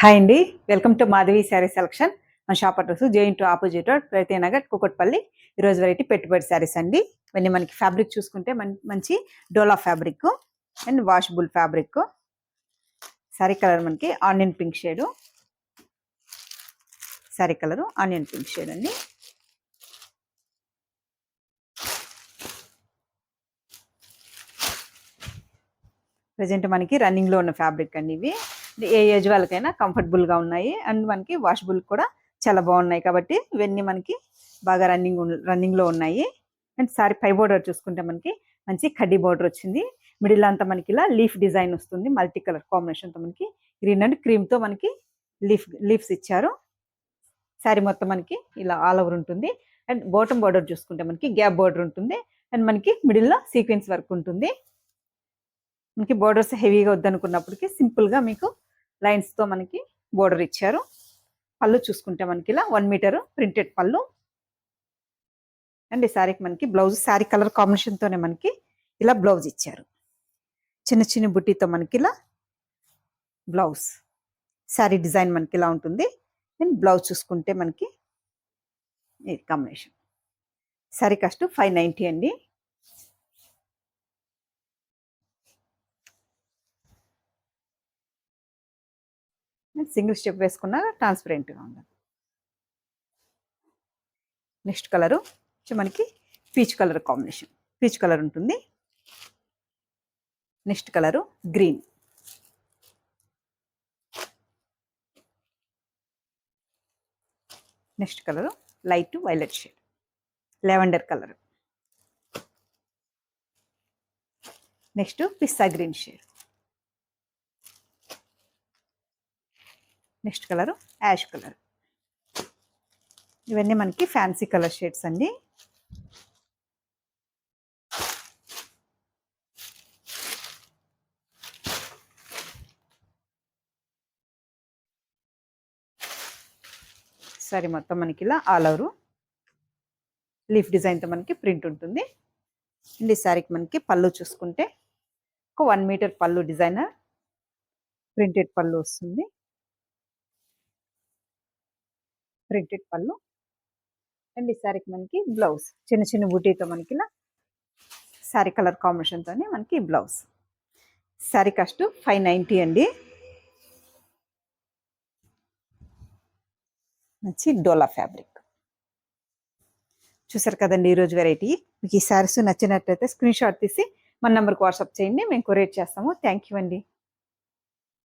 Hi అండి, welcome to Madhavi sari selection. మన shop address జేఎన్2 ఆపోజిట్ రోడ్, ప్రగతినగర్, కుకట్పల్లి. ఈరోజు వెరైటీ పెట్టుబడి శారీస్ అండి. ఇవన్నీ మనకి ఫ్యాబ్రిక్ చూసుకుంటే మంచి dola fabric and washable fabric. Sari colour మనకి onion pink shade. Sari colour onion pink shade అండి. ప్రజెంట్ మనకి రన్నింగ్లో ఉన్న ఫ్యాబ్రిక్ అండి. ఇవి ఏ ఏజ్ వాళ్ళకైనా కంఫర్టబుల్గా ఉన్నాయి అండ్ మనకి వాషబుల్ కూడా చాలా బాగున్నాయి. కాబట్టి ఇవన్నీ మనకి బాగా రన్నింగ్లో ఉన్నాయి. అండ్ సారీ పై బోర్డర్ చూసుకుంటే మనకి మంచి కడ్డీ బోర్డర్ వచ్చింది. మిడిల్ అంతా మనకి ఇలా లీఫ్ డిజైన్ వస్తుంది. మల్టీ కలర్ కాంబినేషన్తో మనకి గ్రీన్ అండ్ క్రీమ్తో మనకి లీఫ్స్ ఇచ్చారు. శారీ మొత్తం మనకి ఇలా ఆల్ ఓవర్ ఉంటుంది. అండ్ బాటమ్ బోర్డర్ చూసుకుంటే మనకి గ్యాప్ బోర్డర్ ఉంటుంది. అండ్ మనకి మిడిల్లో సీక్వెన్స్ వర్క్ ఉంటుంది. మనకి బోర్డర్స్ హెవీగా వద్దనుకున్నప్పటికీ సింపుల్గా మీకు లైన్స్తో మనకి బోర్డర్ ఇచ్చారు. పళ్ళు చూసుకుంటే మనకి ఇలా 1 మీటర్ ప్రింటెడ్ పళ్ళు. అండ్ ఈ శారీకి మనకి బ్లౌజ్ శారీ కలర్ కాంబినేషన్తోనే మనకి ఇలా బ్లౌజ్ ఇచ్చారు. చిన్న చిన్న బుట్టీతో మనకి ఇలా బ్లౌజ్. శారీ డిజైన్ మనకి ఇలా ఉంటుంది. అండ్ బ్లౌజ్ చూసుకుంటే మనకి ఇది కాంబినేషన్. శారీ కాస్ట్ 590 అండి. సింగిల్ స్టెప్ వేసుకున్నా ట్రాన్స్పరెంట్గా ఉండాలి. నెక్స్ట్ కలరు మనకి peach colour combination. Peach colour ఉంటుంది. Next colour green. Next colour light violet shade, lavender colour. Next pista green shade. Next colour ash colour. ఇవన్నీ మనకి ఫ్యాన్సీ కలర్ షేడ్స్ అండి. సరే మొత్తం మనకి ఇలా ఆల్ ఓవర్ లీఫ్ డిజైన్తో మనకి ప్రింట్ ఉంటుంది. అండ్ ఈ శారీకి మనకి పళ్ళు చూసుకుంటే ఒక 1 మీటర్ పళ్ళు డిజైనర్ ప్రింటెడ్ పళ్ళు వస్తుంది. ప్రింటెడ్ పళ్ళు. అండ్ ఈ శారీకి మనకి బ్లౌజ్ చిన్న చిన్న బూటీతో మనకి ఇలా శారీ కలర్ కాంబినేషన్తోనే మనకి బ్లౌజ్. శారీ కాస్ట్ 590 అండి. మంచి డోలా ఫ్యాబ్రిక్. చూసారు కదండి ఈరోజు వెరైటీ. మీకు ఈ శారీస్ నచ్చినట్లయితే స్క్రీన్ షాట్ తీసి మన నెంబర్కి వాట్సాప్ చేయండి, మేము కొరియర్ చేస్తాము. థ్యాంక్ యూ అండి.